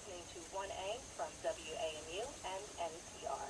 listening to 1A from WAMU and NPR.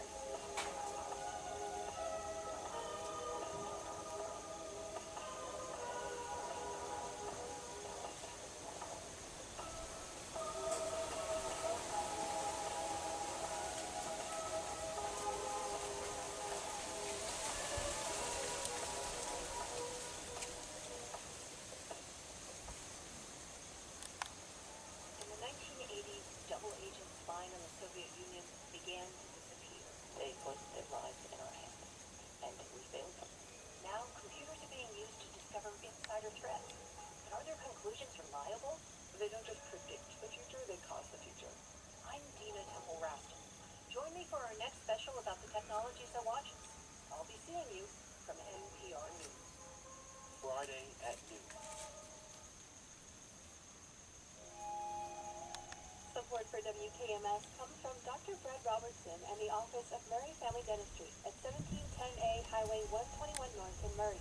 In the 1980s, double agents spying on the Soviet Union began to disappear. They put their lives in our hands, and we failed them. Now, computers are being used to discover insider threats. But are their conclusions reliable? They don't just predict the future, they cause the future. I'm Dina Temple-Raston. Join me for our next special about the technologies that watch us. I'll be seeing you from NPR News. Friday at noon. Support for WKMS comes from Dr. Fred Robertson and the Office of Murray Family Dentistry at 1710A Highway 121 North in Murray.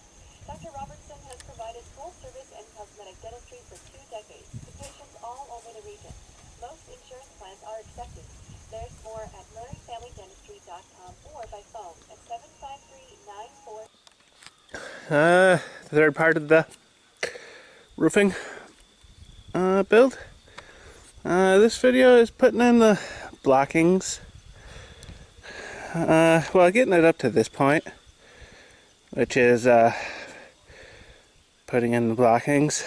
Dr. Robertson has provided full-service and cosmetic dentistry for 2 decades to patients all over the region. Most insurance plans are accepted. There's more at murrayfamilydentistry.com or by phone at 753-94... Third part of the roofing build. This video is putting in the blockings. Well, getting it up to this point, which is putting in the blockings.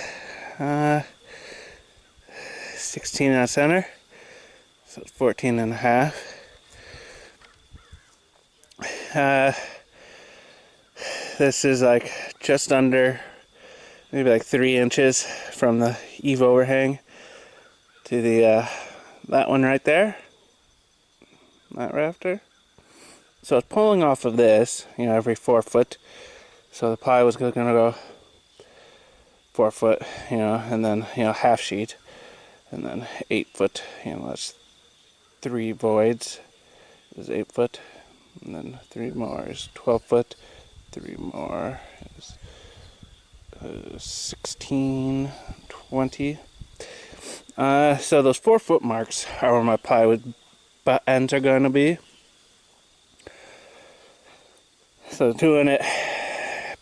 16 on center, so 14 and a half. This is like just under, maybe like 3 inches from the eave overhang to the that one right there, that rafter. So it's pulling off of this, every 4 foot. So the ply was going to go 4 foot, and then half sheet, and then 8 foot. That's 3 voids is 8 foot, and then 3 more is 12 foot. 3 more is 16, 20. So those 4 foot marks are where my plywood butt ends are going to be. So doing it,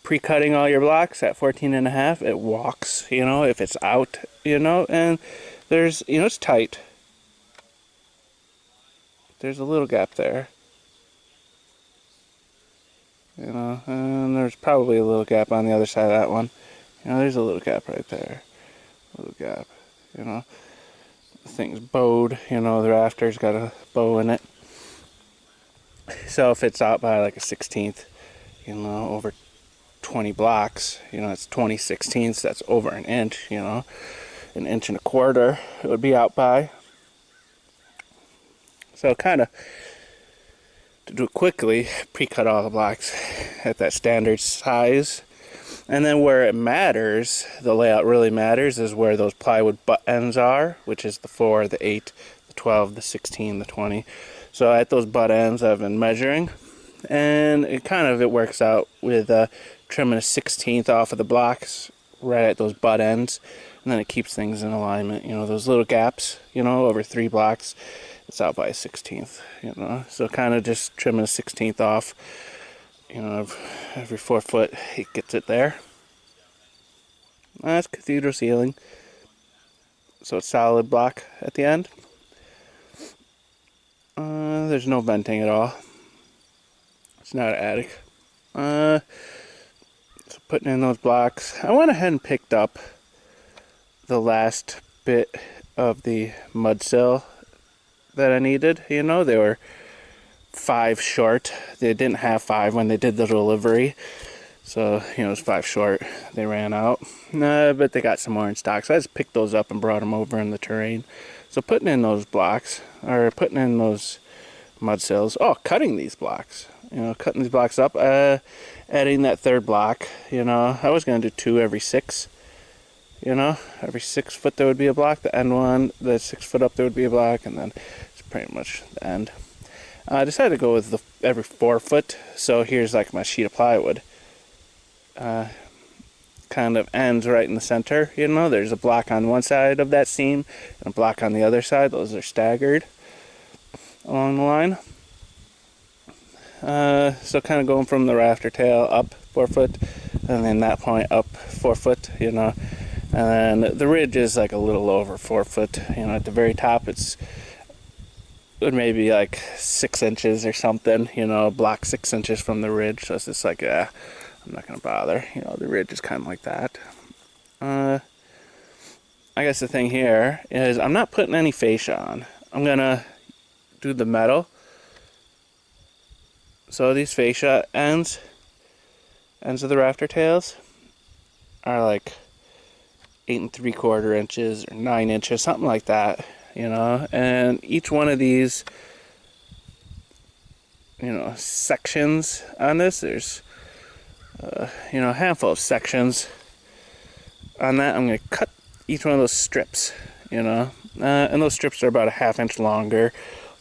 pre-cutting all your blocks at 14 and a half, it walks, if it's out, and there's, it's tight. There's a little gap there. And there's probably a little gap on the other side of that one. There's a little gap right there. A little gap, The thing's bowed, the rafter's got a bow in it. So if it's out by like a 16th, over 20 blocks, it's 20 16ths, that's over an inch, an inch and a quarter it would be out by. So kind of, to do it quickly, pre-cut all the blocks at that standard size. And then where it matters, the layout really matters, is where those plywood butt ends are, which is the 4, the 8, the 12, the 16, the 20. So at those butt ends I've been measuring, and it works out with trimming a 16th off of the blocks right at those butt ends, and then it keeps things in alignment. Those little gaps, over 3 blocks, it's out by a 16th, So kind of just trimming a 16th off, every 4 foot, it gets it there. That's cathedral ceiling, so it's solid block at the end. There's no venting at all. It's not an attic. So putting in those blocks, I went ahead and picked up the last bit of the mud sill that I needed. They were 5 short. They didn't have 5 when they did the delivery, so it was 5 short. They ran out, but they got some more in stock, so I just picked those up and brought them over in the terrain. So putting in those blocks, or putting in those mud sills, cutting these blocks, cutting these blocks up, adding that 3rd block. I was going to do 2 every 6. Every 6 foot there would be a block. The end one, the 6 foot up there would be a block, and then it's pretty much the end. I decided to go with the every 4 foot. So here's like my sheet of plywood. Kind kind of ends right in the center. You know, there's a block on one side of that seam and a block on the other side. Those are staggered along the line. So kind of going from the rafter tail up 4 foot, and then that point up 4 foot, you know. And then the ridge is like a little over 4 foot, you know. At the very top, it would maybe like 6 inches or something, you know, block 6 inches from the ridge. So it's just like, I'm not gonna bother, you know. The ridge is kind of like that. I guess the thing here is I'm not putting any fascia on. I'm gonna do the metal. So these fascia ends of the rafter tails are like 8 3/4 inches or 9 inches, something like that, you know. And each one of these, you know, sections on this, there's, you know, a handful of sections on that. I'm going to cut each one of those strips, you know. And those strips are about a 1/2 inch longer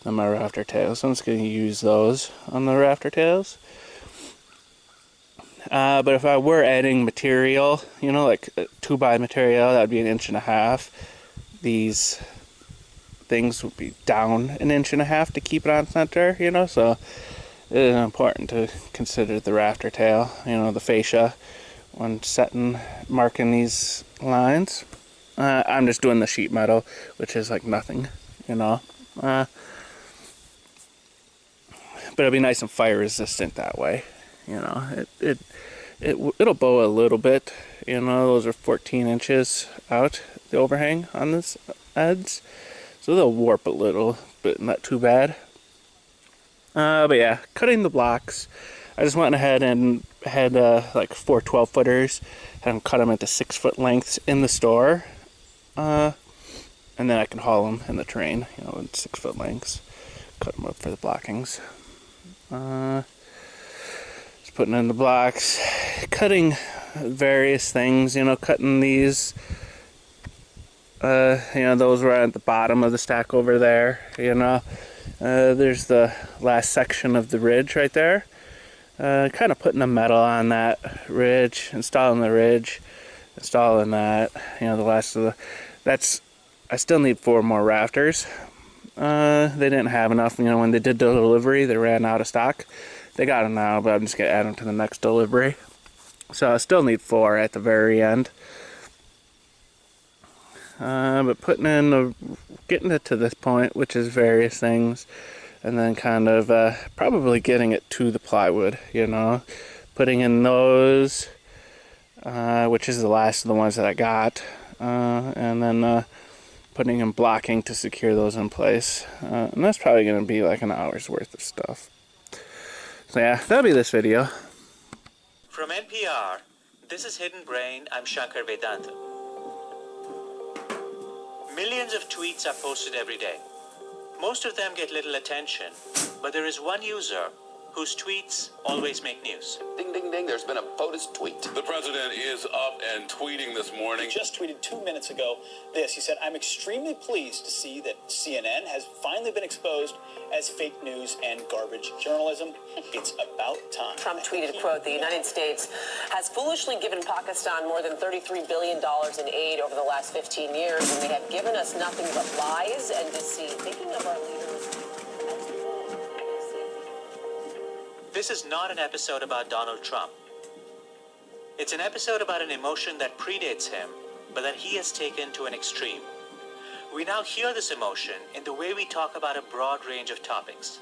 than my rafter tails. So I'm just going to use those on the rafter tails. But if I were adding material, you know, like 2x material, that would be 1.5 inches. These things would be down 1.5 inches to keep it on center, you know. So it is important to consider the rafter tail, you know, the fascia when marking these lines. I'm just doing the sheet metal, which is like nothing, you know. But it'll be nice and fire resistant that way, you know. It'll bow a little bit, you know. Those are 14 inches out, the overhang on this edge, so they'll warp a little, but not too bad. But yeah, cutting the blocks, I just went ahead and had like 4 12-footers, had them cut them into 6-foot lengths in the store, and then I can haul them in the train, you know, in 6-foot lengths, cut them up for the blockings. Putting in the blocks, cutting various things, you know, cutting these, you know, those were at the bottom of the stack over there, you know. There's the last section of the ridge right there. Kind of putting the metal on that ridge, installing the ridge, installing that, you know, the last of I still need 4 more rafters. They didn't have enough, you know, when they did the delivery, they ran out of stock. They got them now, but I'm just going to add them to the next delivery. So I still need 4 at the very end. But getting it to this point, which is various things, and then kind of probably getting it to the plywood, you know. Putting in those, which is the last of the ones that I got. And then putting in blocking to secure those in place. And that's probably going to be like an hour's worth of stuff. So yeah, that'll be this video. From NPR, this is Hidden Brain. I'm Shankar Vedanta. Millions of tweets are posted every day. Most of them get little attention, but there is one user whose tweets always make news. Ding, ding, ding, there's been a POTUS tweet. The president is up and tweeting this morning. He just tweeted 2 minutes ago this. He said, "I'm extremely pleased to see that CNN has finally been exposed as fake news and garbage journalism. It's about time." Trump tweeted, quote, "The United States has foolishly given Pakistan more than $33 billion in aid over the last 15 years, and they have given us nothing but lies and deceit." Thinking of our leaders. This is not an episode about Donald Trump. It's an episode about an emotion that predates him, but that he has taken to an extreme. We now hear this emotion in the way we talk about a broad range of topics.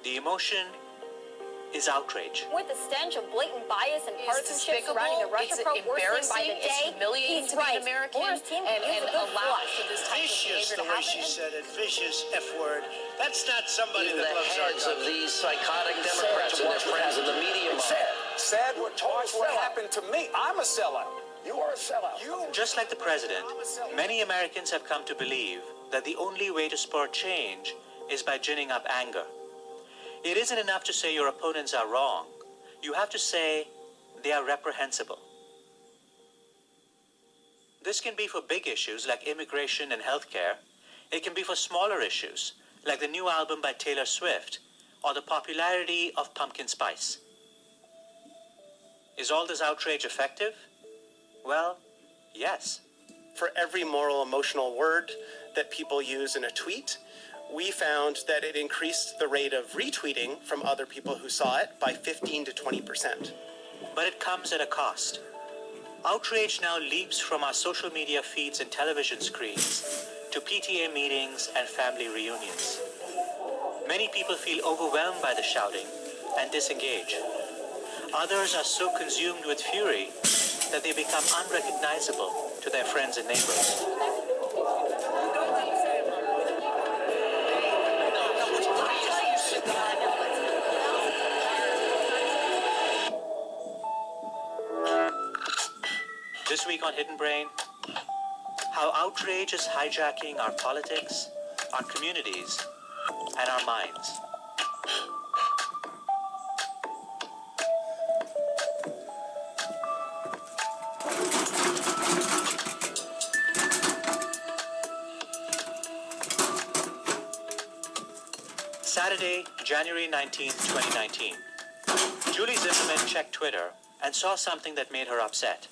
The emotion is outrage. With the stench of blatant bias and partisanship surrounding the Russia probe worsening by the day, it's humiliating to be an American and allow for this type of vicious, behavior to the way happen. she said it, vicious F word. That's not somebody Even that the loves our heads of country. these psychotic Democrats and their friends in the media. Sad what happened to me. I'm a sellout. You are a sellout. Just like the president, many Americans have come to believe that the only way to spur change is by ginning up anger. It isn't enough to say your opponents are wrong. You have to say they are reprehensible. This can be for big issues like immigration and healthcare. It can be for smaller issues like the new album by Taylor Swift or the popularity of pumpkin spice. Is all this outrage effective? Well, yes. For every moral, emotional word that people use in a tweet, we found that it increased the rate of retweeting from other people who saw it by 15 to 20%. But it comes at a cost. Outrage now leaps from our social media feeds and television screens to PTA meetings and family reunions. Many people feel overwhelmed by the shouting and disengage. Others are so consumed with fury that they become unrecognizable to their friends and neighbors. This week on Hidden Brain, how outrage is hijacking our politics, our communities, and our minds. Saturday, January 19, 2019. Julie Zimmerman checked Twitter and saw something that made her upset.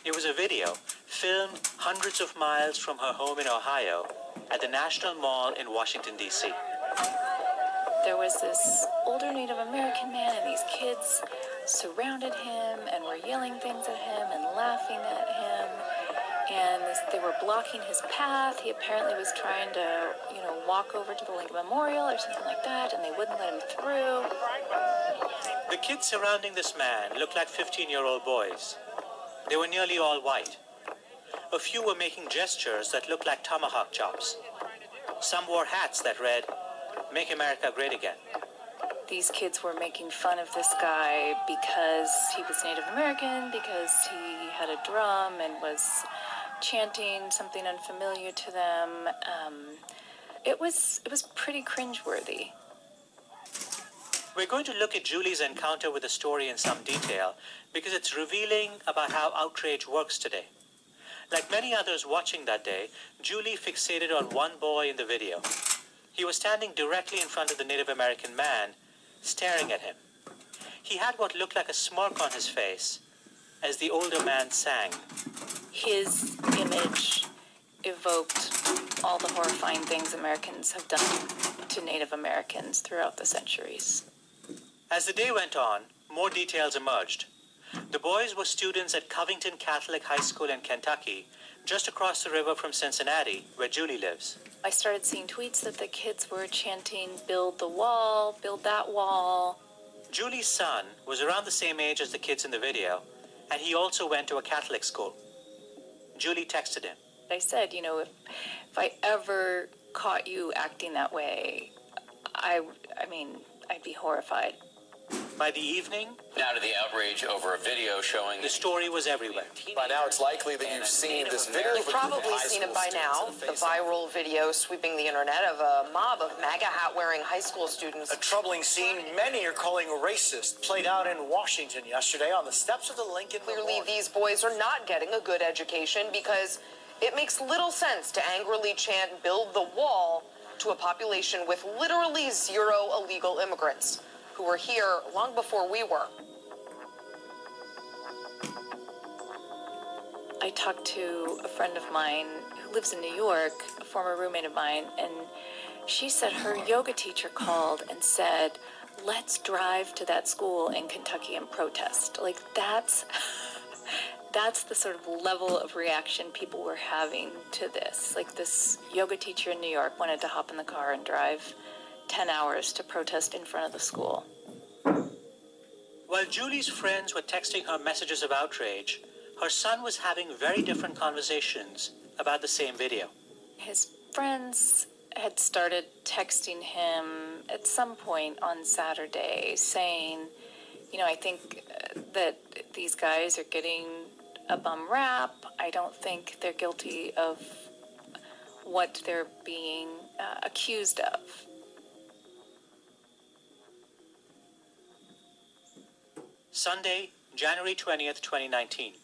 It was a video filmed hundreds of miles from her home in Ohio at the National Mall in Washington, D.C. There was this older Native American man, and these kids surrounded him and were yelling things at him and laughing at him. And they were blocking his path. He apparently was trying to, walk over to the Lincoln Memorial or something like that, and they wouldn't let him through. The kids surrounding this man looked like 15-year-old boys. They were nearly all white. A few were making gestures that looked like tomahawk chops. Some wore hats that read, "Make America Great Again." These kids were making fun of this guy because he was Native American, because he had a drum and was chanting something unfamiliar to them. It was pretty cringeworthy. We're going to look at Julie's encounter with the story in some detail because it's revealing about how outrage works today. Like many others watching that day, Julie fixated on one boy in the video. He was standing directly in front of the Native American man, staring at him. He had what looked like a smirk on his face as the older man sang. His image evoked all the horrifying things Americans have done to Native Americans throughout the centuries. As the day went on, more details emerged. The boys were students at Covington Catholic High School in Kentucky, just across the river from Cincinnati, where Julie lives. I started seeing tweets that the kids were chanting, "Build the wall, build that wall." Julie's son was around the same age as the kids in the video, and he also went to a Catholic school. Julie texted him. I said, if I ever caught you acting that way, I'd be horrified. By the evening, Now to the outrage over a video showing the story was everywhere. By now, it's likely that you've seen this video. You've probably seen it by now, the viral video sweeping the internet of a mob of MAGA hat-wearing high school students. A troubling scene many are calling racist played out in Washington yesterday on the steps of the Lincoln Clearly, Memorial. these boys are not getting a good education because it makes little sense to angrily chant "Build the Wall" to a population with literally zero illegal immigrants who were here long before we were. I talked to a friend of mine who lives in New York, a former roommate of mine, and she said her yoga teacher called and said, "Let's drive to that school in Kentucky and protest." Like, that's the sort of level of reaction people were having to this. Like, this yoga teacher in New York wanted to hop in the car and drive 10 hours to protest in front of the school. While Julie's friends were texting her messages of outrage, her son was having very different conversations about the same video. His friends had started texting him at some point on Saturday saying, I think that these guys are getting a bum rap. I don't think they're guilty of what they're being accused of. Sunday, January 20th, 2019.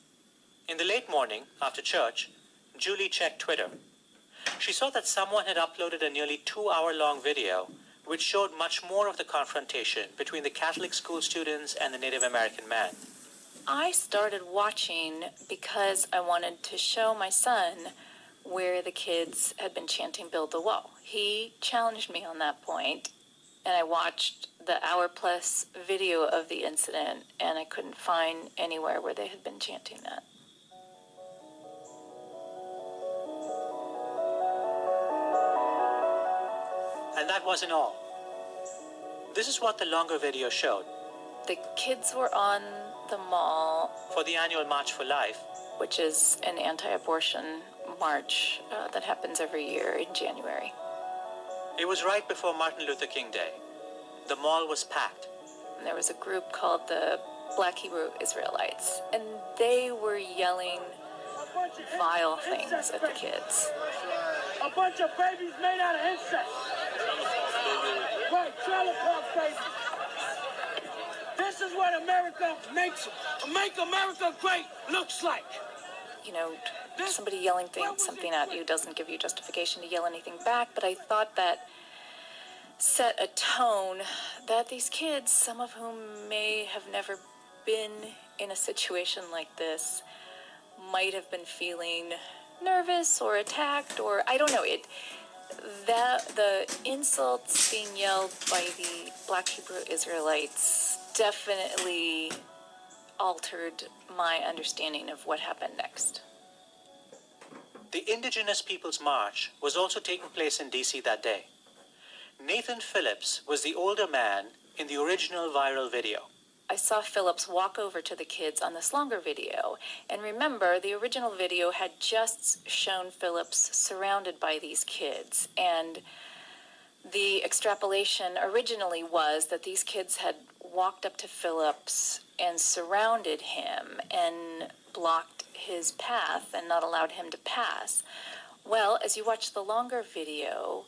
In the late morning, after church, Julie checked Twitter. She saw that someone had uploaded a nearly 2-hour-long video which showed much more of the confrontation between the Catholic school students and the Native American man. I started watching because I wanted to show my son where the kids had been chanting Build the Wall. He challenged me on that point, and I watched the hour-plus video of the incident, and I couldn't find anywhere where they had been chanting that. And that wasn't all. This is what the longer video showed. The kids were on the mall for the annual March for Life, which is an anti-abortion march that happens every year in January. It was right before Martin Luther King Day. The mall was packed. And there was a group called the Black Hebrew Israelites, and they were yelling vile things at the kids. A bunch of babies made out of insects. Right, trailer park babies. This is what America makes, Make America Great looks like. You know, somebody yelling something at you doesn't give you justification to yell anything back, but I thought that set a tone that these kids, some of whom may have never been in a situation like this, might have been feeling nervous or attacked, or I don't know. The insults being yelled by the Black Hebrew Israelites definitely altered my understanding of what happened next. The Indigenous Peoples March was also taking place in D.C. that day. Nathan Phillips was the older man in the original viral video. I saw Phillips walk over to the kids on this longer video. And remember, the original video had just shown Phillips surrounded by these kids. And the extrapolation originally was that these kids had walked up to Phillips and surrounded him and blocked his path and not allowed him to pass. Well, as you watch the longer video,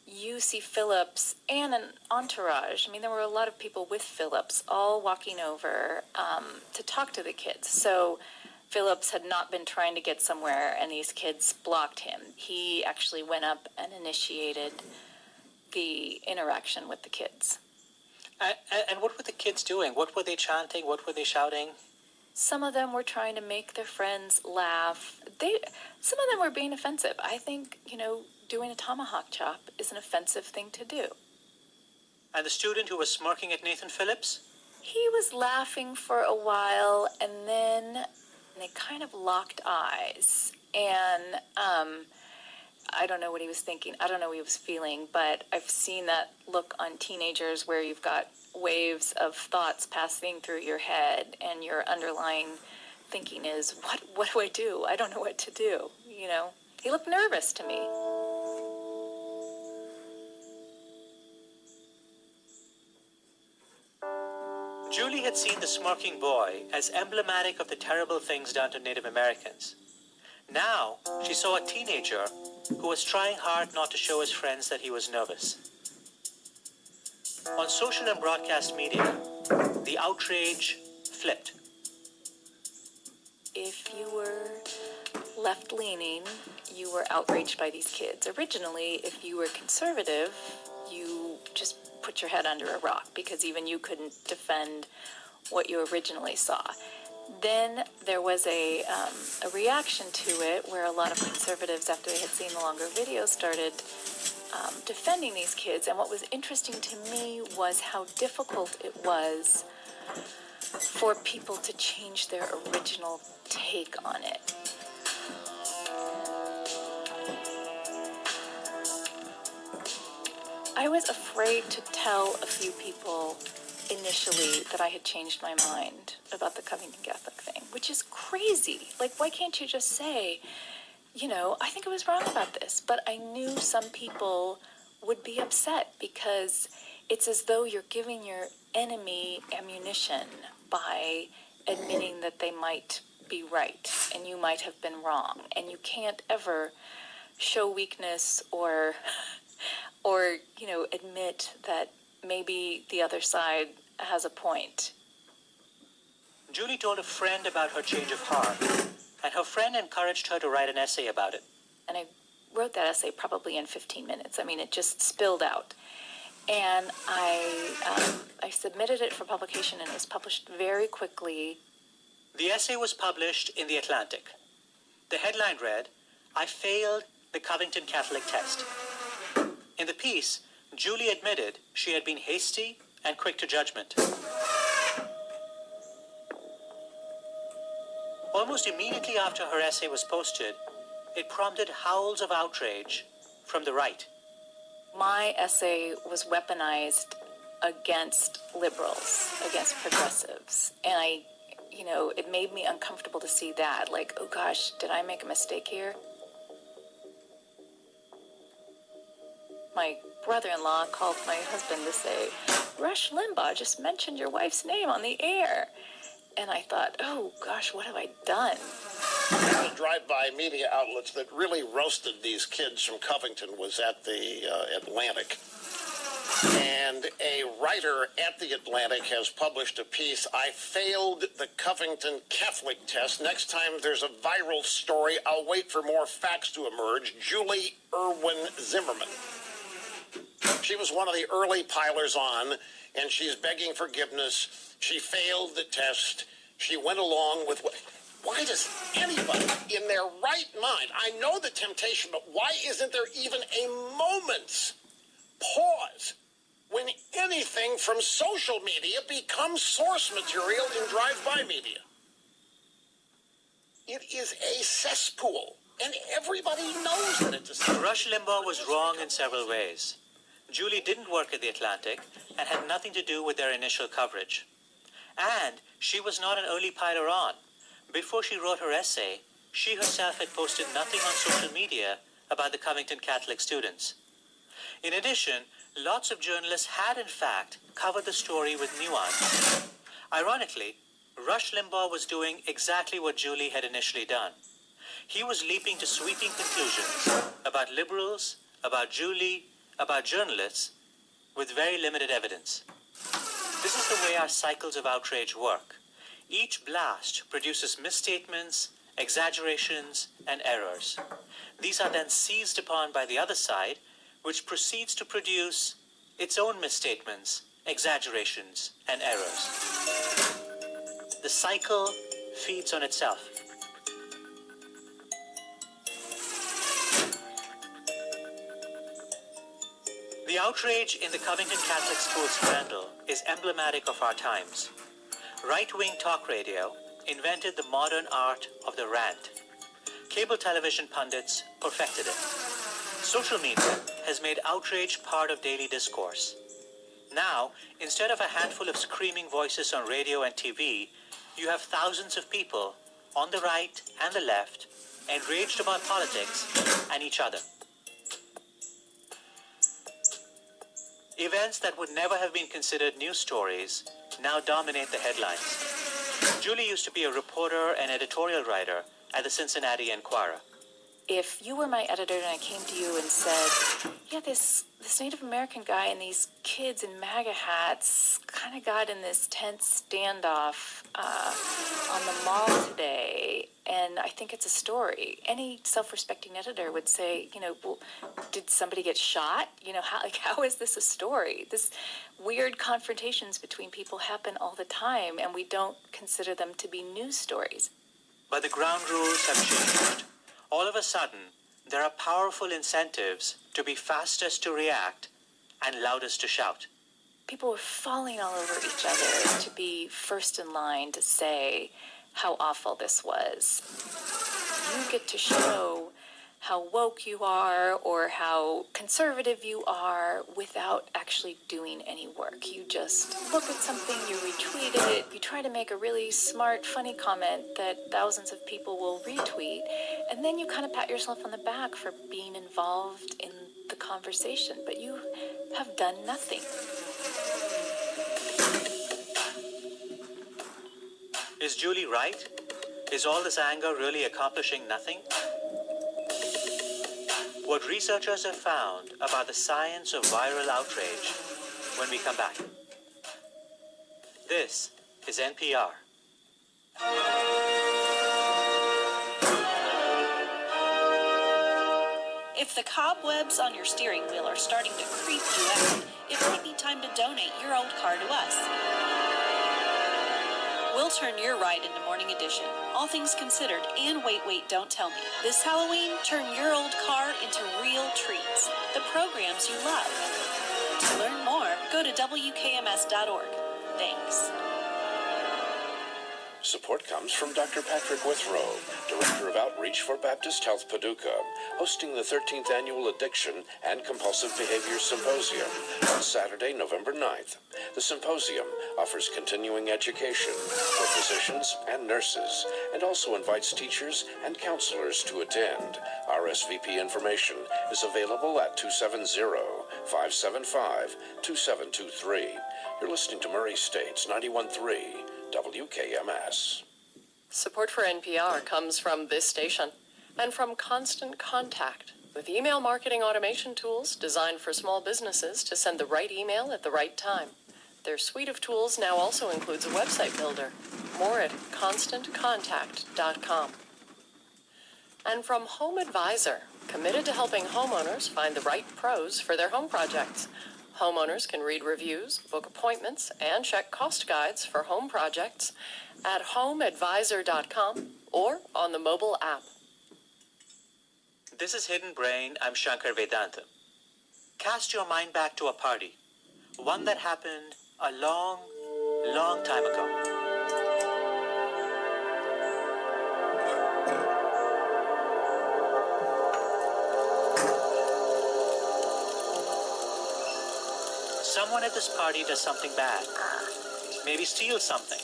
you see Phillips and an entourage. I mean, there were a lot of people with Phillips all walking over to talk to the kids. So Phillips had not been trying to get somewhere, and these kids blocked him. He actually went up and initiated the interaction with the kids. And what were the kids doing? What were they chanting? What were they shouting? Some of them were trying to make their friends laugh. Some of them were being offensive. I think, doing a tomahawk chop is an offensive thing to do. And the student who was smirking at Nathan Phillips? He was laughing for a while, and then they kind of locked eyes. And I don't know what he was thinking. I don't know what he was feeling, but I've seen that look on teenagers where you've got waves of thoughts passing through your head, and your underlying thinking is, what do I do? I don't know what to do, He looked nervous to me. Julie had seen the smirking boy as emblematic of the terrible things done to Native Americans. Now, she saw a teenager who was trying hard not to show his friends that he was nervous. On social and broadcast media, the outrage flipped. If you were left-leaning, you were outraged by these kids. Originally, if you were conservative, you just put your head under a rock because even you couldn't defend what you originally saw. Then there was a reaction to it where a lot of conservatives, after they had seen the longer videos, started defending these kids. And what was interesting to me was how difficult it was for people to change their original take on it. I was afraid to tell a few people initially that I had changed my mind about the Covington Catholic thing, which is crazy. Like, why can't you just say, I think I was wrong about this? But I knew some people would be upset because it's as though you're giving your enemy ammunition by admitting that they might be right and you might have been wrong. And you can't ever show weakness or admit that maybe the other side has a point. Julie told a friend about her change of heart, and her friend encouraged her to write an essay about it. And I wrote that essay probably in 15 minutes. I mean, it just spilled out. And I submitted it for publication, and it was published very quickly The essay was published in The Atlantic. The headline read, "I failed the Covington Catholic test." In the piece, Julie admitted she had been hasty and quick to judgment. Almost immediately after her essay was posted, it prompted howls of outrage from the right. My essay was weaponized against liberals, against progressives. And it made me uncomfortable to see that. Like, oh gosh, did I make a mistake here? My brother-in-law called my husband to say, Rush Limbaugh just mentioned your wife's name on the air. And I thought, oh gosh, what have I done? The drive-by media outlets that really roasted these kids from Covington was at the Atlantic. And a writer at the Atlantic has published a piece, "I failed the Covington Catholic test. Next time there's a viral story, I'll wait for more facts to emerge." Julie Irwin Zimmerman. She was one of the early pilers on, and she's begging forgiveness. She failed the test. She went along with what... Why does anybody in their right mind, I know the temptation, but why isn't there even a moment's pause when anything from social media becomes source material in drive-by media? It is a cesspool, and everybody knows that it's a cesspool. Rush Limbaugh was wrong in several ways. Julie didn't work at The Atlantic and had nothing to do with their initial coverage. And she was not an early piler on. Before she wrote her essay, she herself had posted nothing on social media about the Covington Catholic students. In addition, lots of journalists had in fact covered the story with nuance. Ironically, Rush Limbaugh was doing exactly what Julie had initially done. He was leaping to sweeping conclusions about liberals, about Julie, about journalists, with very limited evidence. This is the way our cycles of outrage work. Each blast produces misstatements, exaggerations, and errors. These are then seized upon by the other side, which proceeds to produce its own misstatements, exaggerations, and errors. The cycle feeds on itself. The outrage in the Covington Catholic School scandal is emblematic of our times. Right-wing talk radio invented the modern art of the rant. Cable television pundits perfected it. Social media has made outrage part of daily discourse. Now, instead of a handful of screaming voices on radio and TV, you have thousands of people on the right and the left enraged about politics and each other. Events that would never have been considered news stories now dominate the headlines. Julie used to be a reporter and editorial writer at the Cincinnati Enquirer. If you were my editor and I came to you and said, yeah, this Native American guy and these kids in MAGA hats kind of got in this tense standoff on the mall today, and I think it's a story. Any self-respecting editor would say, well, did somebody get shot? How is this a story? This weird confrontations between people happen all the time, and we don't consider them to be news stories. But the ground rules have changed. All of a sudden, there are powerful incentives to be fastest to react and loudest to shout. People were falling all over each other to be first in line to say how awful this was. You get to show how woke you are or how conservative you are without actually doing any work. You just look at something, you retweet it, you try to make a really smart, funny comment that thousands of people will retweet, and then you kind of pat yourself on the back for being involved in the conversation, but you have done nothing. Is Julie right? Is all this anger really accomplishing nothing? What researchers have found about the science of viral outrage when we come back. This is NPR. If the cobwebs on your steering wheel are starting to creep you out, it might be time to donate your old car to us. We'll turn your ride into Morning Edition. All things considered, and Wait, Wait, Don't Tell Me. This Halloween, turn your old car into real treats. The programs you love. To learn more, go to WKMS.org. Thanks. Support comes from Dr. Patrick Withrow, Director of Outreach for Baptist Health Paducah, hosting the 13th Annual Addiction and Compulsive Behavior Symposium on Saturday, November 9th. The symposium offers continuing education for physicians and nurses and also invites teachers and counselors to attend. RSVP information is available at 270-575-2723. You're listening to Murray State's 91.3 WKMS. Support for NPR comes from this station and from Constant Contact, with email marketing automation tools designed for small businesses to send the right email at the right time. Their suite of tools now also includes a website builder. More at constantcontact.com. And from Home Advisor, committed to helping homeowners find the right pros for their home projects. Homeowners can read reviews, book appointments, and check cost guides for home projects at homeadvisor.com or on the mobile app. This is Hidden Brain. I'm Shankar Vedanta. Cast your mind back to a party, one that happened a long, long time ago. Someone at this party does something bad, maybe steals something.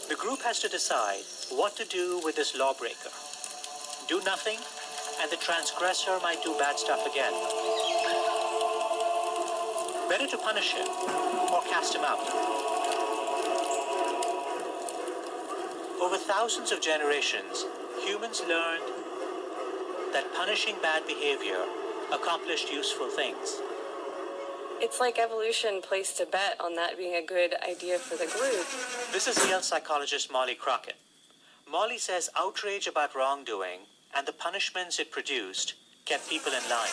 The group has to decide what to do with this lawbreaker. Do nothing, and the transgressor might do bad stuff again. Better to punish him or cast him out. Over thousands of generations, humans learned that punishing bad behavior accomplished useful things. It's like evolution placed a bet on that being a good idea for the group. This is Yale psychologist Molly Crockett. Molly says outrage about wrongdoing and the punishments it produced kept people in line.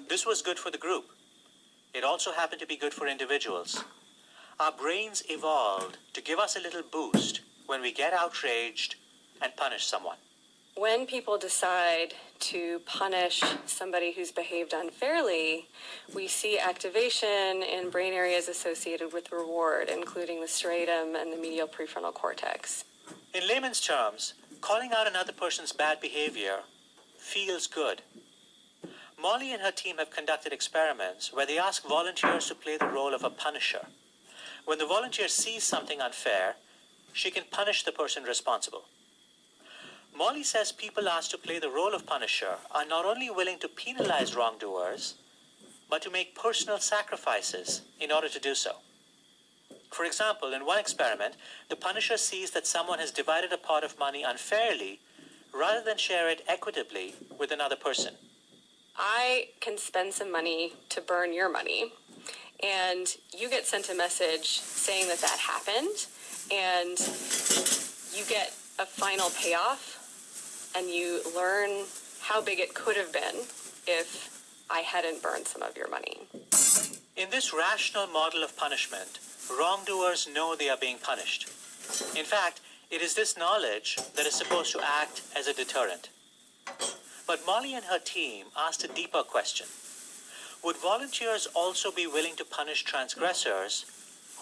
This was good for the group. It also happened to be good for individuals. Our brains evolved to give us a little boost when we get outraged and punish someone. When people decide to punish somebody who's behaved unfairly, we see activation in brain areas associated with reward, including the striatum and the medial prefrontal cortex. In layman's terms, calling out another person's bad behavior feels good. Molly and her team have conducted experiments where they ask volunteers to play the role of a punisher. When the volunteer sees something unfair, she can punish the person responsible. Molly says people asked to play the role of punisher are not only willing to penalize wrongdoers, but to make personal sacrifices in order to do so. For example, in one experiment, the punisher sees that someone has divided a pot of money unfairly rather than share it equitably with another person. I can spend some money to burn your money, and you get sent a message saying that that happened, and you get a final payoff, and you learn how big it could have been if I hadn't burned some of your money. In this rational model of punishment, wrongdoers know they are being punished. In fact, it is this knowledge that is supposed to act as a deterrent. But Molly and her team asked a deeper question. Would volunteers also be willing to punish transgressors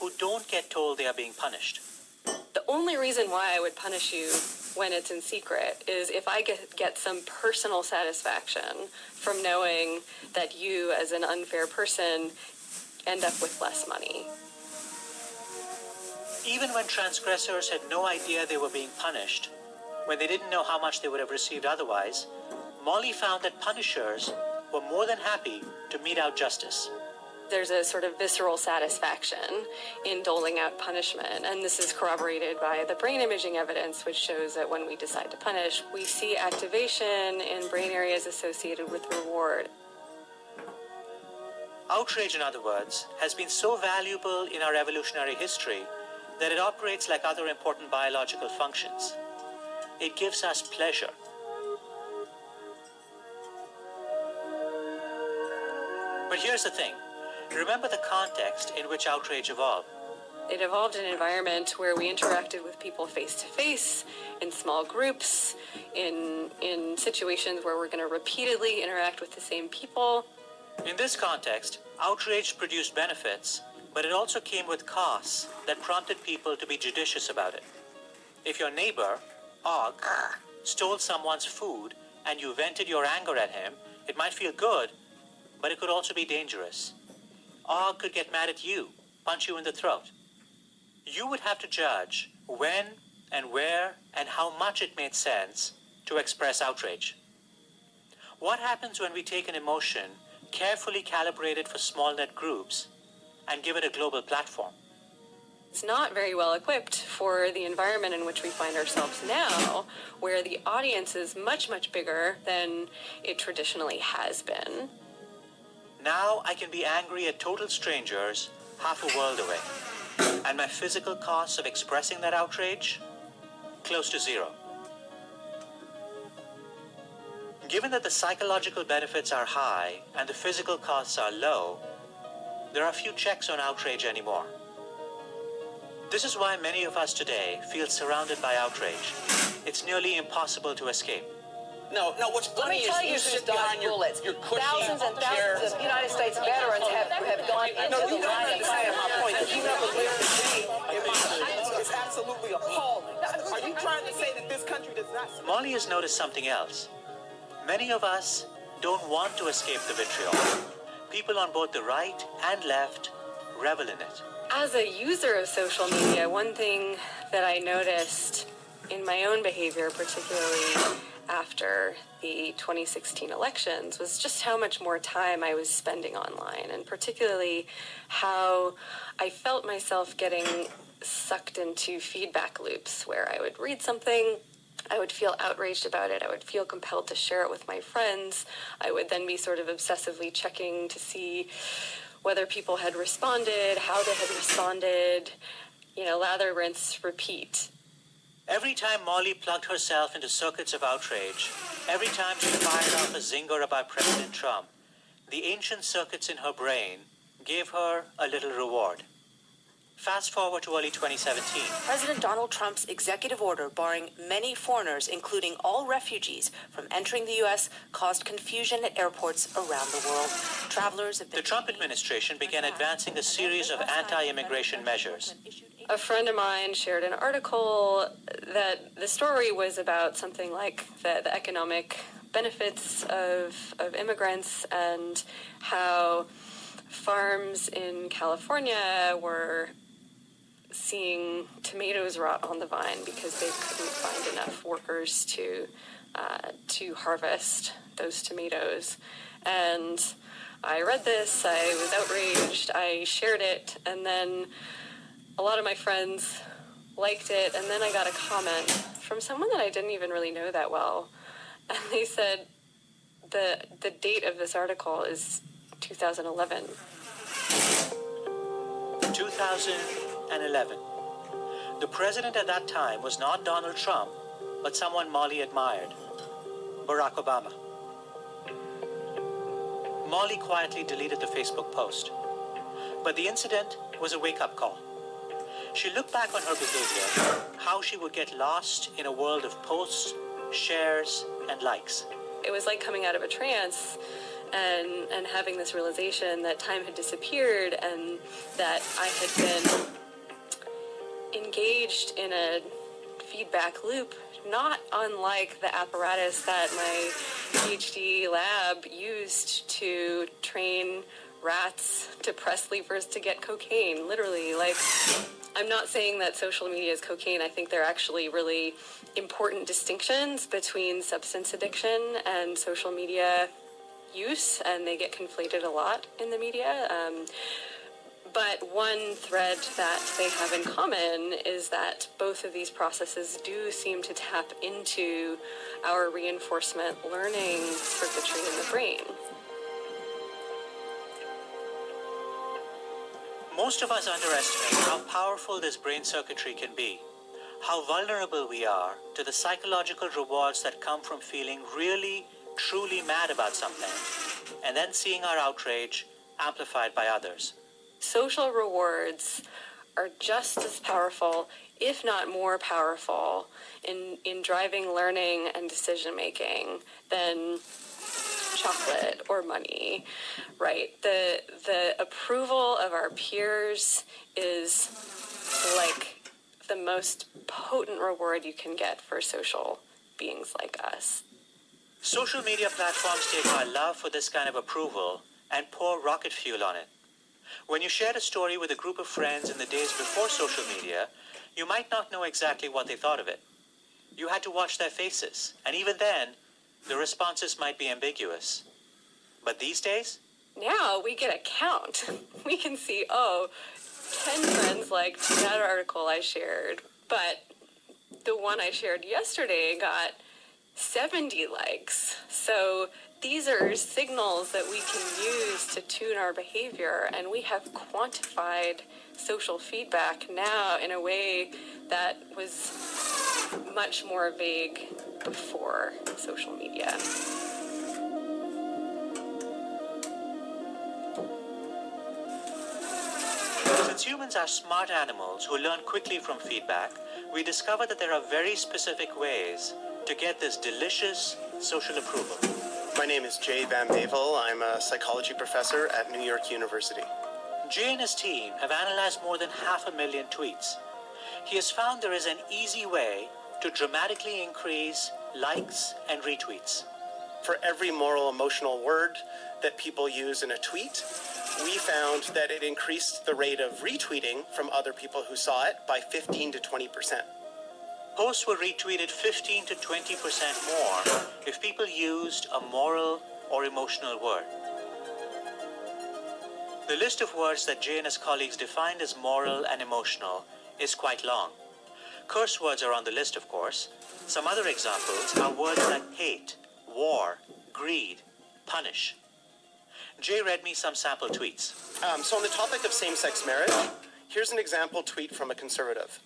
who don't get told they are being punished? The only reason why I would punish you when it's in secret is if I get some personal satisfaction from knowing that you, as an unfair person, end up with less money. Even when transgressors had no idea they were being punished, when they didn't know how much they would have received otherwise, Molly found that punishers were more than happy to mete out justice. There's a sort of visceral satisfaction in doling out punishment, and this is corroborated by the brain imaging evidence, which shows that when we decide to punish, we see activation in brain areas associated with reward. Outrage, in other words, has been so valuable in our evolutionary history that it operates like other important biological functions. It gives us pleasure. But here's the thing. Remember the context in which outrage evolved. It evolved in an environment where we interacted with people face to face, in small groups, in situations where we're going to repeatedly interact with the same people. In this context, outrage produced benefits, but it also came with costs that prompted people to be judicious about it. If your neighbor, Og, stole someone's food and you vented your anger at him, it might feel good, but it could also be dangerous. Og could get mad at you, punch you in the throat. You would have to judge when and where and how much it made sense to express outrage. What happens when we take an emotion carefully calibrated for small net groups and give it a global platform? It's not very well equipped for the environment in which we find ourselves now, where the audience is much, much bigger than it traditionally has been. Now I can be angry at total strangers half a world away. And my physical costs of expressing that outrage? Close to zero. Given that the psychological benefits are high and the physical costs are low, there are few checks on outrage anymore. This is why many of us today feel surrounded by outrage. It's nearly impossible to escape. No, what's funny is you sit behind your cushy thousands and chair. thousands of United States veterans have gone into No, you the don't line of understand fire. my point, because you never lived the day in my life. It's absolutely appalling. Are you trying to say that this country does not... Molly has noticed something else. Many of us don't want to escape the vitriol. People on both the right and left revel in it. As a user of social media, one thing that I noticed in my own behavior, particularly after the 2016 elections, was just how much more time I was spending online, and particularly how I felt myself getting sucked into feedback loops where I would read something, I would feel outraged about it, I would feel compelled to share it with my friends, I would then be sort of obsessively checking to see whether people had responded, how they had responded, lather, rinse, repeat. Every time Molly plugged herself into circuits of outrage, every time she fired off a zinger about President Trump, the ancient circuits in her brain gave her a little reward. Fast forward to early 2017. President Donald Trump's executive order barring many foreigners, including all refugees, from entering the U.S. caused confusion at airports around the world. Travelers have been... The Trump administration began advancing a series of anti-immigration measures. A friend of mine shared an article that the story was about something like the economic benefits of immigrants and how farms in California were seeing tomatoes rot on the vine because they couldn't find enough workers to harvest those tomatoes. And I read this, I was outraged, I shared it, and then a lot of my friends liked it, and then I got a comment from someone that I didn't even really know that well, and they said the date of this article is 2011. 2011. The president at that time was not Donald Trump, but someone Molly admired, Barack Obama. Molly quietly deleted the Facebook post, but the incident was a wake-up call. She looked back on her behavior, how she would get lost in a world of posts, shares, and likes. It was like coming out of a trance and having this realization that time had disappeared and that I had been engaged in a feedback loop, not unlike the apparatus that my PhD lab used to train rats to press levers to get cocaine, literally. Like, I'm not saying that social media is cocaine. I think there are actually really important distinctions between substance addiction and social media use, and they get conflated a lot in the media. But one thread that they have in common is that both of these processes do seem to tap into our reinforcement learning circuitry in the brain. Most of us underestimate how powerful this brain circuitry can be, how vulnerable we are to the psychological rewards that come from feeling really, truly mad about something, and then seeing our outrage amplified by others. Social rewards are just as powerful, if not more powerful, in driving learning and decision making than chocolate or money, right? The approval of our peers is like the most potent reward you can get for social beings like us. Social media platforms take our love for this kind of approval and pour rocket fuel on it. When you shared a story with a group of friends in the days before social media, you might not know exactly what they thought of it. You had to watch their faces, and even then, the responses might be ambiguous. But these days? Now we get a count. We can see, 10 friends liked that article I shared, but the one I shared yesterday got 70 likes. So these are signals that we can use to tune our behavior, and we have quantified social feedback now in a way that was much more vague before social media. Since humans are smart animals who learn quickly from feedback, we discovered that there are very specific ways to get this delicious social approval. My name is Jay Van Bavel. I'm a psychology professor at New York University. Jay and his team have analyzed more than 500,000 tweets. He has found there is an easy way to dramatically increase likes and retweets. For every moral emotional word that people use in a tweet, we found that it increased the rate of retweeting from other people who saw it by 15 to 20%. Posts were retweeted 15 to 20% more if people used a moral or emotional word. The list of words that Jay and his colleagues defined as moral and emotional is quite long. Curse words are on the list, of course. Some other examples are words like hate, war, greed, punish. Jay read me some sample tweets. So on the topic of same-sex marriage, here's an example tweet from a conservative.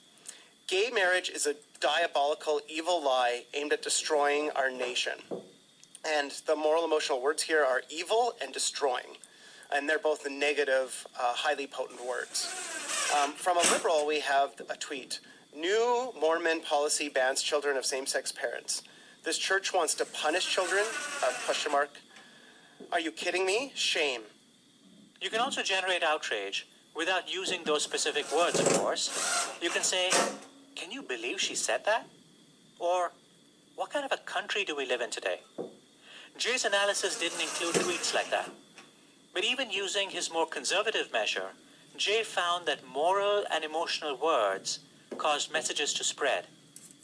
Gay marriage is a diabolical, evil lie aimed at destroying our nation. And the moral emotional words here are evil and destroying. And they're both the negative, highly potent words. From a liberal, we have a tweet. New Mormon policy bans children of same-sex parents. This church wants to punish children? ? Are you kidding me? Shame. You can also generate outrage without using those specific words, of course. You can say, can you believe she said that? Or, what kind of a country do we live in today? Jay's analysis didn't include tweets like that. But even using his more conservative measure, Jay found that moral and emotional words caused messages to spread.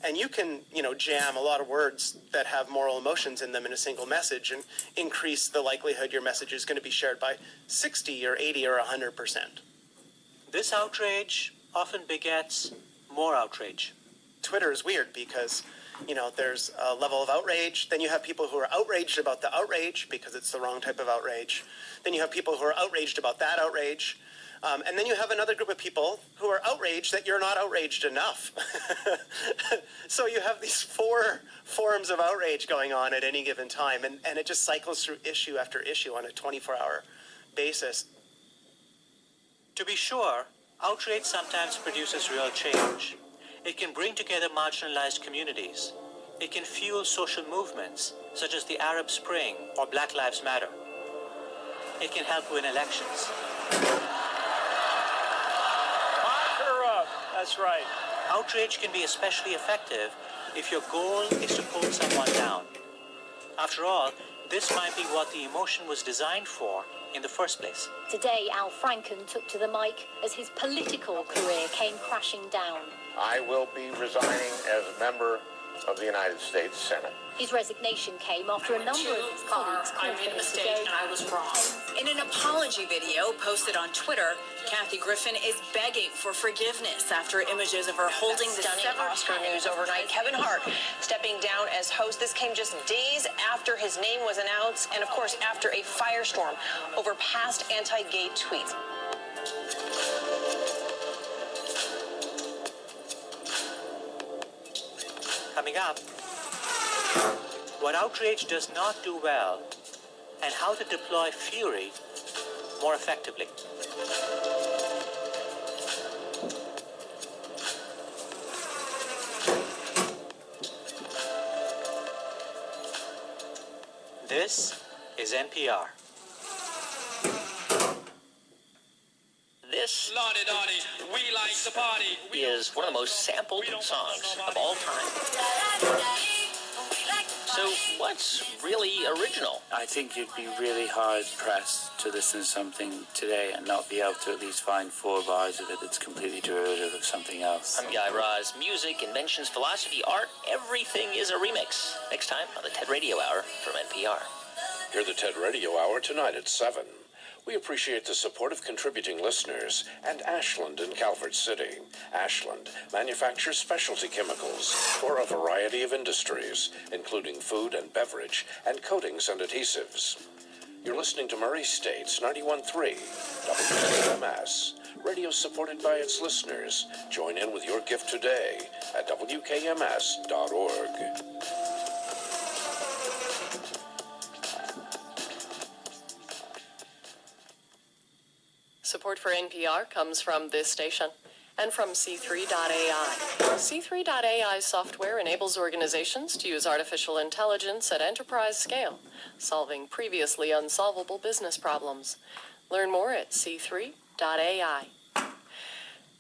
And you can, jam a lot of words that have moral emotions in them in a single message and increase the likelihood your message is going to be shared by 60 or 80 or 100%. This outrage often begets more outrage. Twitter is weird because, there's a level of outrage. Then you have people who are outraged about the outrage because it's the wrong type of outrage. Then you have people who are outraged about that outrage. And then you have another group of people who are outraged that you're not outraged enough. So you have these 4 forms of outrage going on at any given time, and it just cycles through issue after issue on a 24-hour basis. To be sure, outrage sometimes produces real change. It can bring together marginalized communities. It can fuel social movements, such as the Arab Spring or Black Lives Matter. It can help win elections. That's right. Outrage can be especially effective if your goal is to pull someone down. After all, this might be what the emotion was designed for in the first place. Today, Al Franken took to the mic as his political career came crashing down. I will be resigning as a member of the United States Senate. His resignation came after a number of his colleagues I made a mistake and I was wrong. In an apology video posted on Twitter, Kathy Griffin is begging for forgiveness after images of her holding the Stunning Oscar news overnight. Kevin Hart stepping down as host. This came just days after his name was announced and, of course, after a firestorm over past anti-gay tweets. Coming up, what outrage does not do well and how to deploy fury more effectively. This is NPR. This is one of the most sampled songs of all time. So what's really original? I think you'd be really hard-pressed to listen to something today and not be able to at least find 4 bars of it that's completely derivative of something else. I'm Guy Raz. Music, inventions, philosophy, art, everything is a remix. Next time on the TED Radio Hour from NPR. Hear the TED Radio Hour tonight at 7. We appreciate the support of contributing listeners and Ashland in Calvert City. Ashland manufactures specialty chemicals for a variety of industries, including food and beverage, and coatings and adhesives. You're listening to Murray State's 91.3 WKMS. Radio supported by its listeners. Join in with your gift today at WKMS.org. Support for NPR comes from this station and from C3.ai. C3.ai software enables organizations to use artificial intelligence at enterprise scale, solving previously unsolvable business problems. Learn more at C3.ai.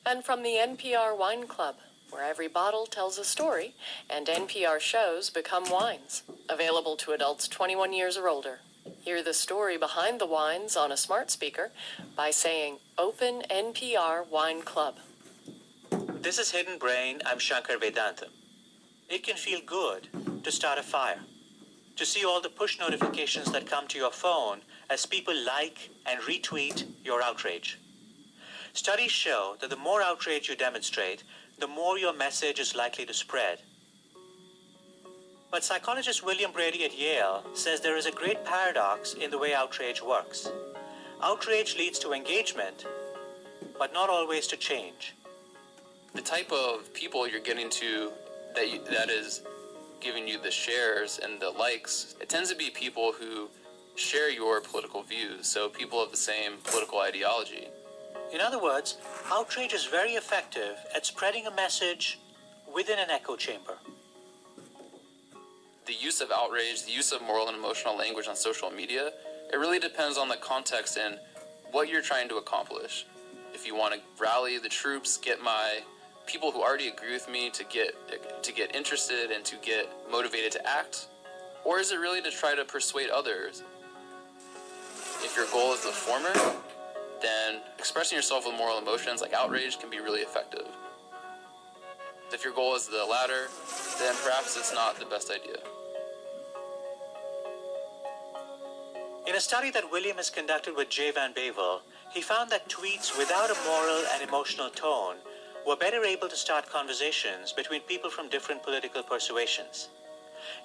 And from the NPR Wine Club, where every bottle tells a story and NPR shows become wines, available to adults 21 years or older. Hear the story behind the wines on a smart speaker by saying, Open NPR Wine Club. This is Hidden Brain. I'm Shankar Vedantam. It can feel good to start a fire, to see all the push notifications that come to your phone as people like and retweet your outrage. Studies show that the more outrage you demonstrate, the more your message is likely to spread. But psychologist William Brady at Yale says there is a great paradox in the way outrage works. Outrage leads to engagement, but not always to change. The type of people you're getting to that is giving you the shares and the likes, it tends to be people who share your political views, so people of the same political ideology. In other words, outrage is very effective at spreading a message within an echo chamber. The use of outrage, the use of moral and emotional language on social media, it really depends on the context and what you're trying to accomplish. If you want to rally the troops, get my people who already agree with me to get interested and to get motivated to act, or is it really to try to persuade others? If your goal is the former, then expressing yourself with moral emotions like outrage can be really effective. If your goal is the latter, then perhaps it's not the best idea. In a study that William has conducted with Jay Van Bavel, he found that tweets without a moral and emotional tone were better able to start conversations between people from different political persuasions.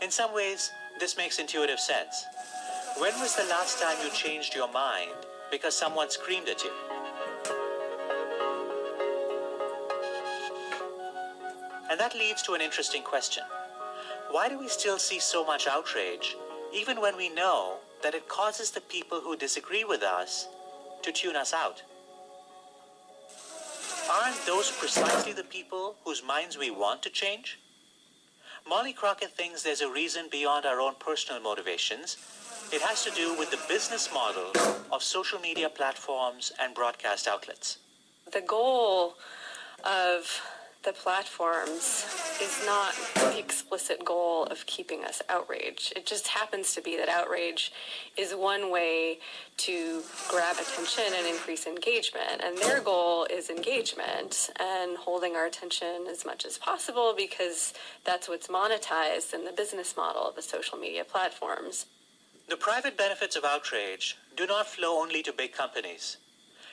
In some ways, this makes intuitive sense. When was the last time you changed your mind because someone screamed at you? And that leads to an interesting question. Why do we still see so much outrage, even when we know that it causes the people who disagree with us to tune us out? Aren't those precisely the people whose minds we want to change? Molly Crockett thinks there's a reason beyond our own personal motivations. It has to do with the business model of social media platforms and broadcast outlets. The goal of the platforms is not the explicit goal of keeping us outraged. It just happens to be that outrage is one way to grab attention and increase engagement. And their goal is engagement and holding our attention as much as possible because that's what's monetized in the business model of the social media platforms. The private benefits of outrage do not flow only to big companies.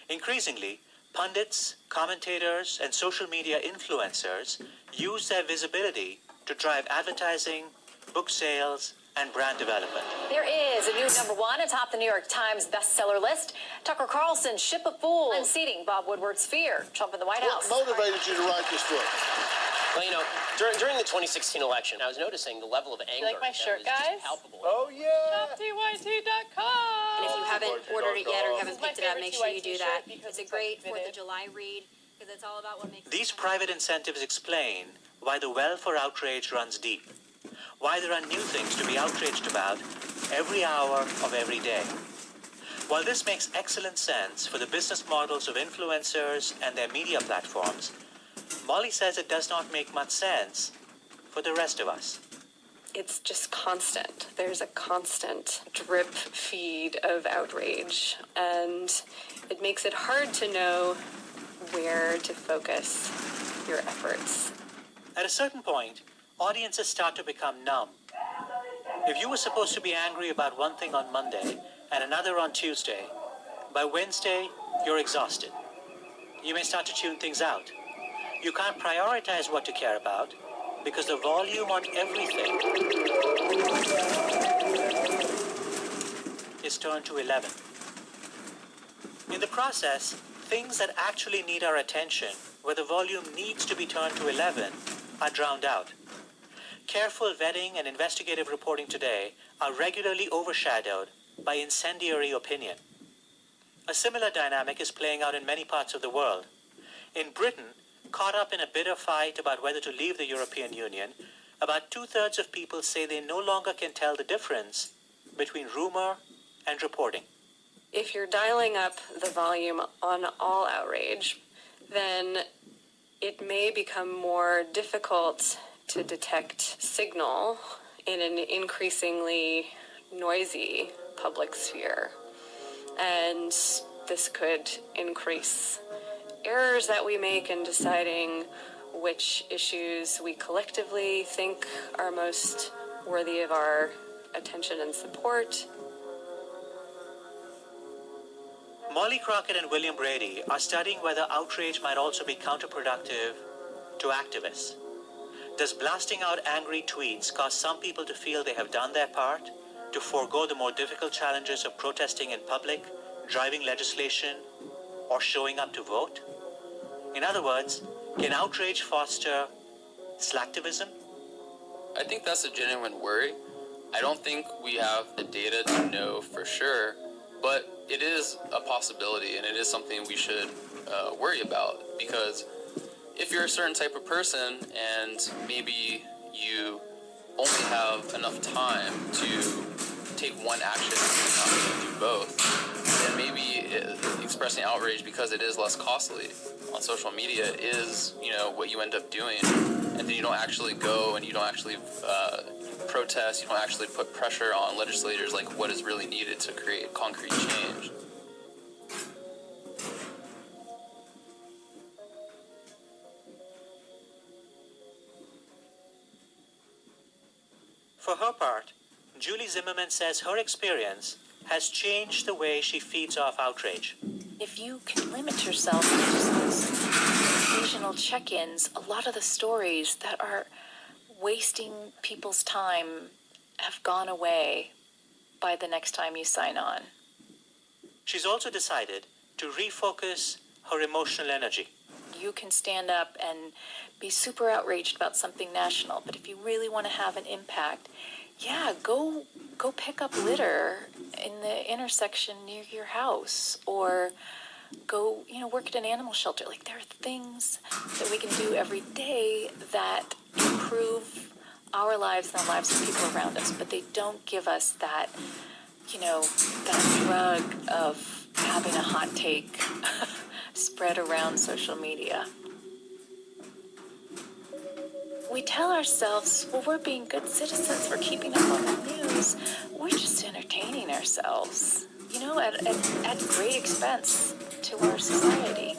Increasingly, pundits, commentators, and social media influencers use their visibility to drive advertising, book sales, and brand development. There is a new #1 atop the New York Times bestseller list. Tucker Carlson's Ship of Fools, unseating Bob Woodward's fear, Trump in the White House. What motivated you to write this book? Well, you know, during the 2016 election, I was noticing the level of anger. You like my shirt, that was guys? just palpable. Oh, yeah. ShopTYT.com. And if you haven't ordered it yet or you haven't This is my picked it up, make sure you do favorite that. TYT It's a shirt great because 4th of it's July read because it's all about what makes These private incentives explain why the well for outrage runs deep, why there are new things to be outraged about every hour of every day. While this makes excellent sense for the business models of influencers and their media platforms, Molly says it does not make much sense for the rest of us. It's just constant. There's a constant drip feed of outrage, and it makes it hard to know where to focus your efforts. At a certain point, audiences start to become numb. If you were supposed to be angry about one thing on Monday and another on Tuesday, by Wednesday, you're exhausted. You may start to tune things out. You can't prioritize what to care about because the volume on everything is turned to 11. In the process, things that actually need our attention, where the volume needs to be turned to 11, are drowned out. Careful vetting and investigative reporting today are regularly overshadowed by incendiary opinion. A similar dynamic is playing out in many parts of the world. In Britain, caught up in a bitter fight about whether to leave the European Union, about 2/3 of people say they no longer can tell the difference between rumor and reporting. If you're dialing up the volume on all outrage, then it may become more difficult to detect signal in an increasingly noisy public sphere. And this could increase errors that we make in deciding which issues we collectively think are most worthy of our attention and support. Molly Crockett and William Brady are studying whether outrage might also be counterproductive to activists. Does blasting out angry tweets cause some people to feel they have done their part, to forego the more difficult challenges of protesting in public, driving legislation, or showing up to vote? In other words, can outrage foster slacktivism? I think that's a genuine worry. I don't think we have the data to know for sure, but it is a possibility, and it is something we should worry about, because if you're a certain type of person and maybe you only have enough time to take one action and not do both, then maybe expressing outrage, because it is less costly on social media, is, what you end up doing. And then you don't actually go and you don't actually protest, you don't actually put pressure on legislators like what is really needed to create concrete change. For her part, Julie Zimmerman says her experience has changed the way she feeds off outrage. If you can limit yourself to just those occasional check-ins, a lot of the stories that are wasting people's time have gone away by the next time you sign on. She's also decided to refocus her emotional energy. You can stand up and be super outraged about something national, but if you really want to have an impact, go pick up litter in the intersection near your house, or go, work at an animal shelter. Like, there are things that we can do every day that improve our lives and the lives of people around us, but they don't give us that, that drug of having a hot take spread around social media. We tell ourselves, well, we're being good citizens, we're keeping up on the news, we're just entertaining ourselves, at great expense to our society.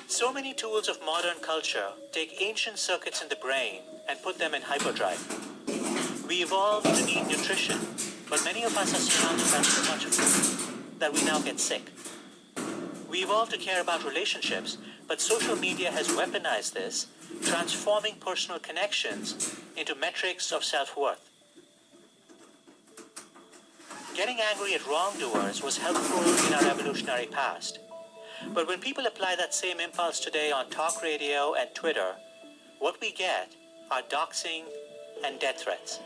So many tools of modern culture take ancient circuits in the brain and put them in hyperdrive. We evolved to need nutrition, but many of us are surrounded by so much food that we now get sick. We evolved to care about relationships, but social media has weaponized this, transforming personal connections into metrics of self-worth. Getting angry at wrongdoers was helpful in our evolutionary past. But when people apply that same impulse today on talk radio and Twitter, what we get are doxing and death threats.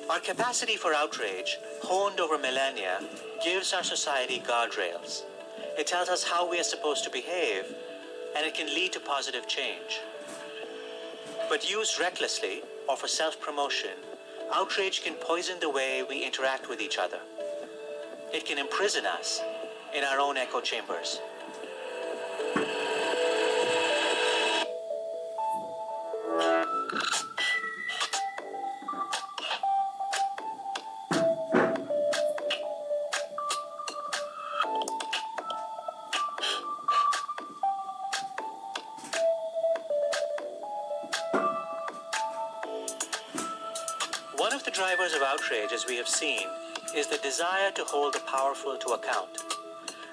Our capacity for outrage, honed over millennia, gives our society guardrails. It tells us how we are supposed to behave, and it can lead to positive change. But used recklessly or for self-promotion, outrage can poison the way we interact with each other. It can imprison us in our own echo chambers. One of the drivers of outrage, as we have seen, is the desire to hold the powerful to account.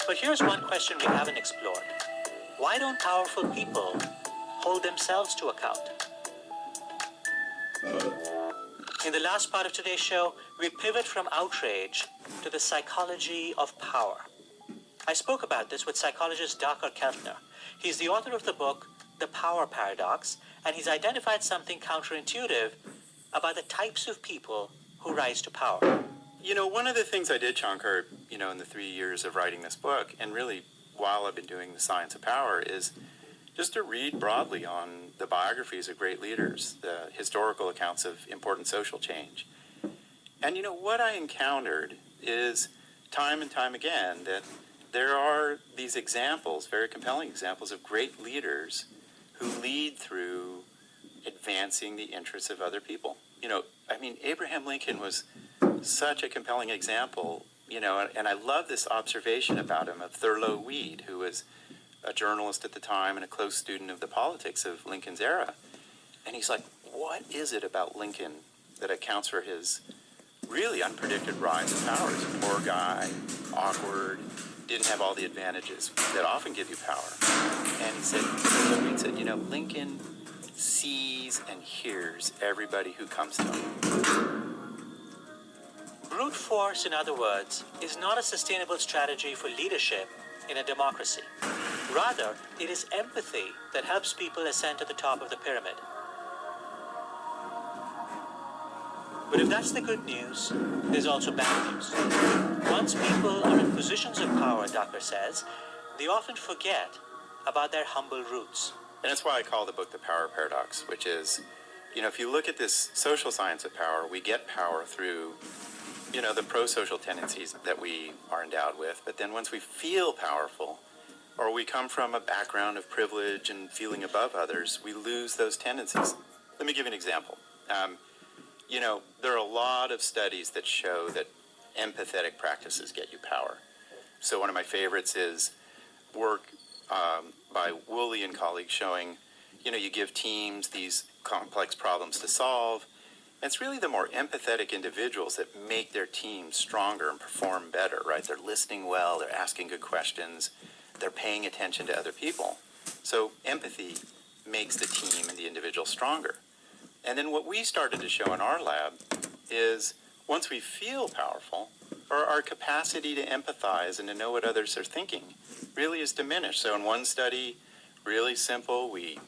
But here's one question we haven't explored. Why don't powerful people hold themselves to account? In the last part of today's show, we pivot from outrage to the psychology of power. I spoke about this with psychologist Dr. Keltner. He's the author of the book, The Power Paradox, and he's identified something counterintuitive about the types of people who rise to power. You know, one of the things I did, Shankar, in the 3 years of writing this book, and really while I've been doing the science of power, is just to read broadly on the biographies of great leaders, the historical accounts of important social change. And what I encountered is time and time again that there are these examples, very compelling examples of great leaders who lead through advancing the interests of other people. Abraham Lincoln was such a compelling example, and I love this observation about him of Thurlow Weed, who was a journalist at the time and a close student of the politics of Lincoln's era. And he's like, what is it about Lincoln that accounts for his really unpredicted rise to power? He's a poor guy, awkward, didn't have all the advantages that often give you power. And he said, Lincoln sees and hears everybody who comes to him. Brute force, in other words, is not a sustainable strategy for leadership in a democracy. Rather, it is empathy that helps people ascend to the top of the pyramid. But if that's the good news, there's also bad news. Once people are in positions of power, Ducker says, they often forget about their humble roots. And that's why I call the book The Power Paradox, which is, if you look at this social science of power, we get power through, the pro-social tendencies that we are endowed with. But then once we feel powerful, or we come from a background of privilege and feeling above others, we lose those tendencies. Let me give you an example. There are a lot of studies that show that empathetic practices get you power. So one of my favorites is work by Woolley and colleagues showing, you give teams these complex problems to solve. And it's really the more empathetic individuals that make their teams stronger and perform better, right? They're listening well, they're asking good questions, they're paying attention to other people. So empathy makes the team and the individual stronger. And then what we started to show in our lab is once we feel powerful, our capacity to empathize and to know what others are thinking really is diminished. So in one study, really simple, we,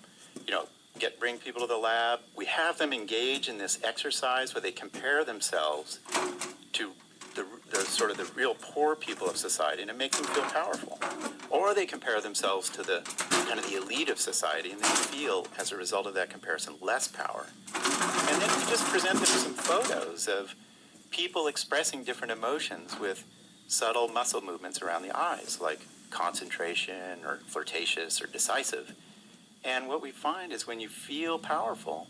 bring people to the lab. We have them engage in this exercise where they compare themselves to the real poor people of society, and it makes them feel powerful. Or they compare themselves to the kind of the elite of society, and they feel, as a result of that comparison, less power. And then we just present them with some photos of people expressing different emotions with subtle muscle movements around the eyes, like concentration or flirtatious or decisive. And what we find is when you feel powerful,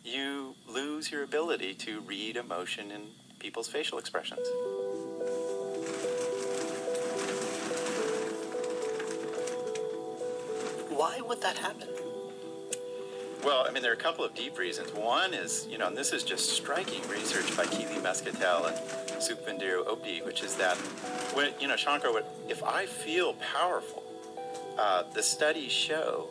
you lose your ability to read emotion in people's facial expressions. Why would that happen? Well, there are a couple of deep reasons. One is, and this is just striking research by Keely Muscatel and Sukhvinder Opti, which is that, Shankar, if I feel powerful, the studies show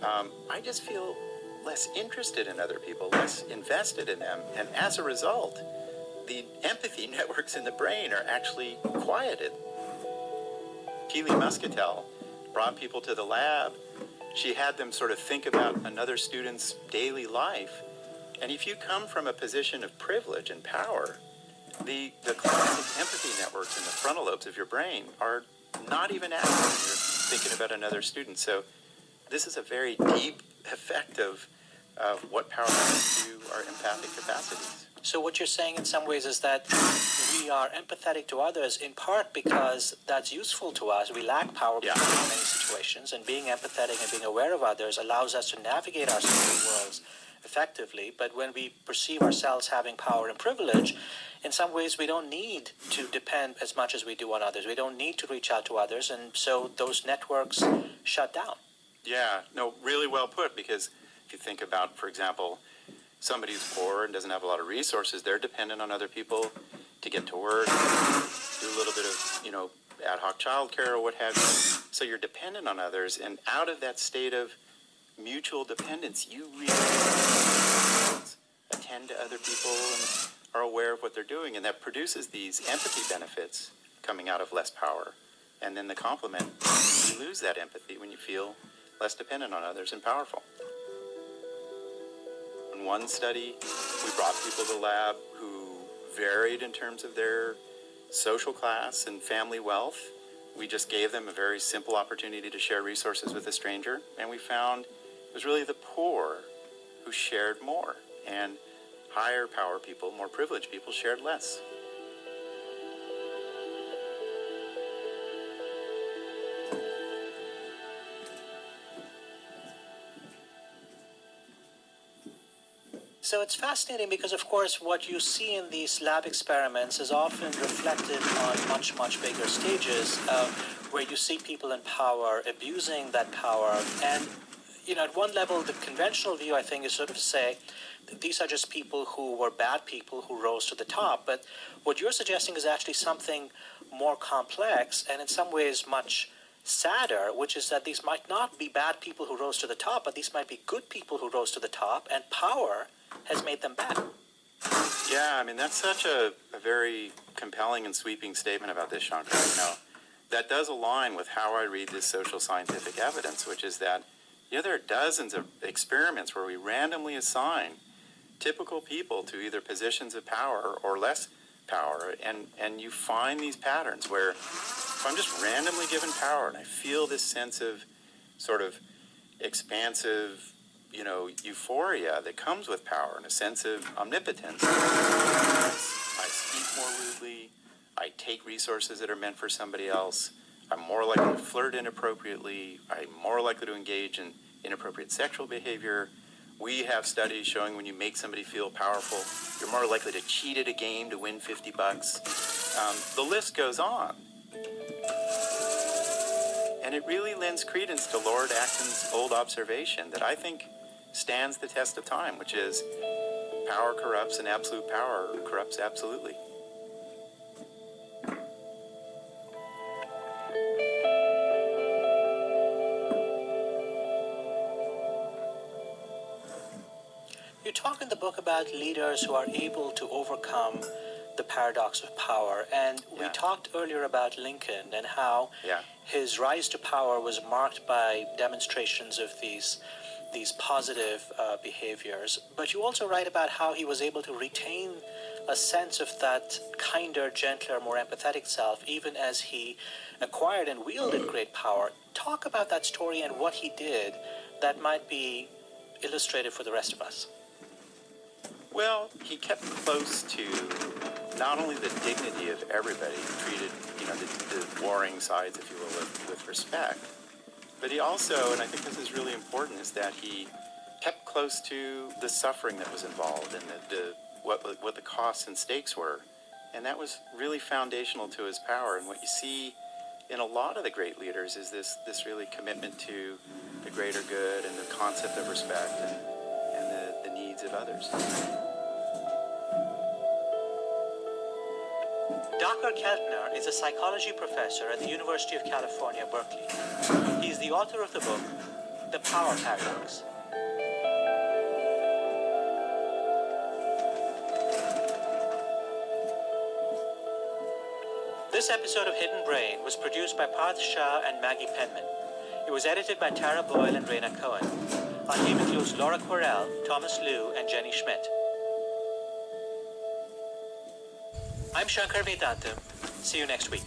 I just feel less interested in other people, less invested in them. And as a result, the empathy networks in the brain are actually quieted. Keely Muscatel brought people to the lab. She had them sort of think about another student's daily life, And if you come from a position of privilege and power, the classic empathy networks in the frontal lobes of your brain are not even active when you're thinking about another student. So this is a very deep effect of what power does to our empathic capacities. So what you're saying in some ways is that we are empathetic to others in part because that's useful to us. We lack power in many situations, and being empathetic and being aware of others allows us to navigate our social worlds effectively. But when we perceive ourselves having power and privilege, in some ways we don't need to depend as much as we do on others. We don't need to reach out to others, and so those networks shut down. Yeah, no, really well put, because if you think about, for example, somebody who's poor and doesn't have a lot of resources, they're dependent on other people to get to work, do a little bit of, ad hoc childcare or what have you. So you're dependent on others, and out of that state of mutual dependence, you really attend to other people and are aware of what they're doing, and that produces these empathy benefits coming out of less power. And then the complement, you lose that empathy when you feel less dependent on others and powerful. In one study, we brought people to the lab who varied in terms of their social class and family wealth. We just gave them a very simple opportunity to share resources with a stranger, and we found it was really the poor who shared more, and higher power people, more privileged people, shared less. So it's fascinating because, of course, what you see in these lab experiments is often reflected on much, much bigger stages where you see people in power abusing that power. And, at one level, the conventional view, I think, is sort of to say these are just people who were bad people who rose to the top. But what you're suggesting is actually something more complex and in some ways much sadder, which is that these might not be bad people who rose to the top, but these might be good people who rose to the top, and power has made them bad. Yeah, that's such a very compelling and sweeping statement about this, Shankar. That does align with how I read this social scientific evidence, which is that, there are dozens of experiments where we randomly assign typical people to either positions of power or less power, and you find these patterns where if I'm just randomly given power and I feel this sense of sort of expansive, euphoria that comes with power and a sense of omnipotence, I speak more rudely, I take resources that are meant for somebody else, I'm more likely to flirt inappropriately, I'm more likely to engage in inappropriate sexual behavior. We have studies showing when you make somebody feel powerful, you're more likely to cheat at a game to win $50. The list goes on. And it really lends credence to Lord Acton's old observation that I think stands the test of time, which is power corrupts and absolute power corrupts absolutely. You talk in the book about leaders who are able to overcome the paradox of power, and we talked earlier about Lincoln and how his rise to power was marked by demonstrations of these positive behaviors. But you also write about how he was able to retain a sense of that kinder, gentler, more empathetic self, even as he acquired and wielded great power. Talk about that story and what he did that might be illustrative for the rest of us. Well, he kept close to not only the dignity of everybody, treated, the warring sides, if you will, with respect, but he also, and I think this is really important, is that he kept close to the suffering that was involved and what the costs and stakes were. And that was really foundational to his power. And what you see in a lot of the great leaders is this really commitment to the greater good and the concept of respect and the needs of others. Dr. Keltner is a psychology professor at the University of California, Berkeley. He is the author of the book, The Power Paradox. This episode of Hidden Brain was produced by Parth Shah and Maggie Penman. It was edited by Tara Boyle and Raina Cohen. Our team includes Laura Correll, Thomas Liu, and Jenny Schmidt. I'm Shankar Vedantam. See you next week.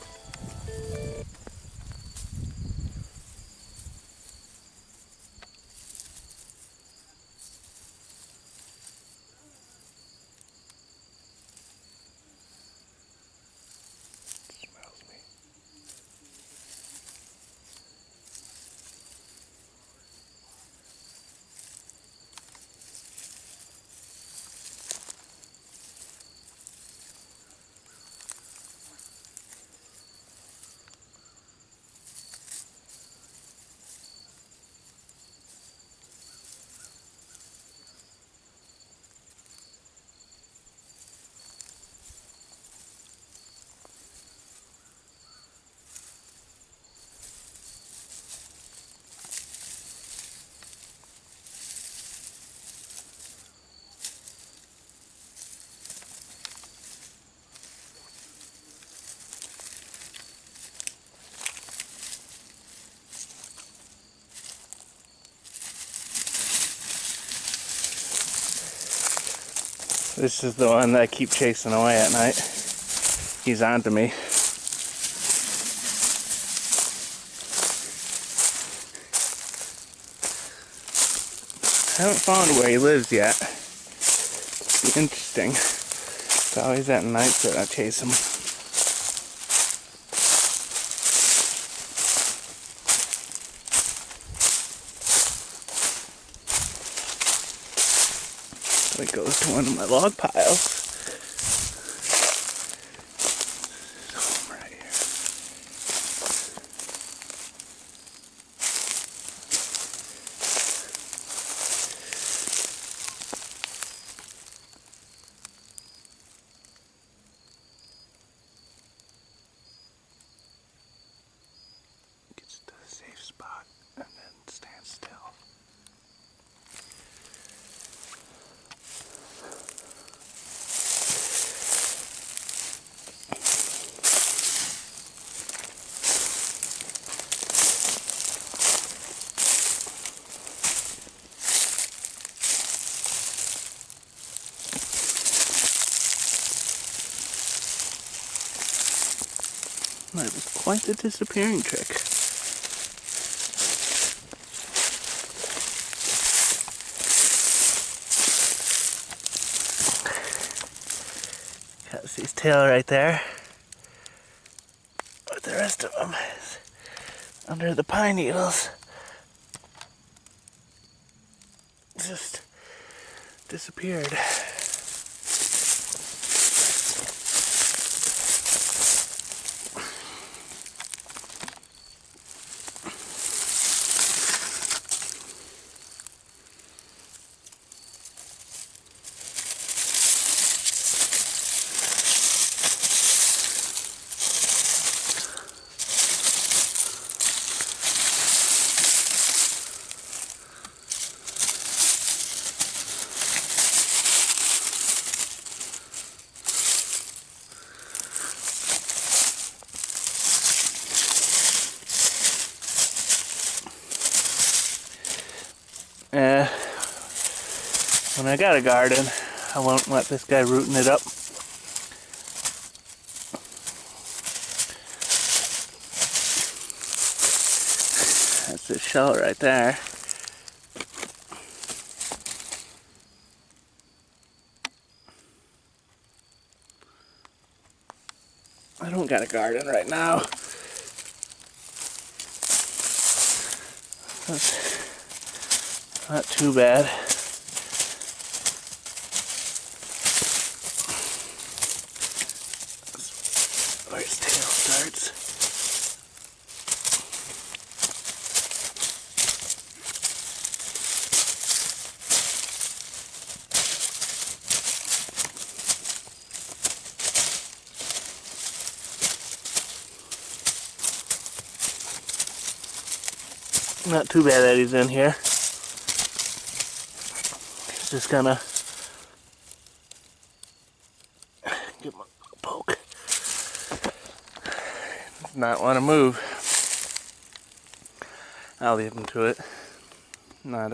This is the one that I keep chasing away at night. He's onto me. I haven't found where he lives yet. Interesting. It's always at night that I chase him. It goes to one of my log piles. Right here. Gets to a safe spot and then stands still. That was quite the disappearing trick. That's his tail right there. But the rest of them is under the pine needles. Just disappeared. When I got a garden, I won't let this guy rooting it up. That's a shell right there. I don't got a garden right now. That's not too bad. Where his tail starts. Not too bad that he's in here. He's just gonna give him a poke. Does not want to move. I'll leave him to it. Not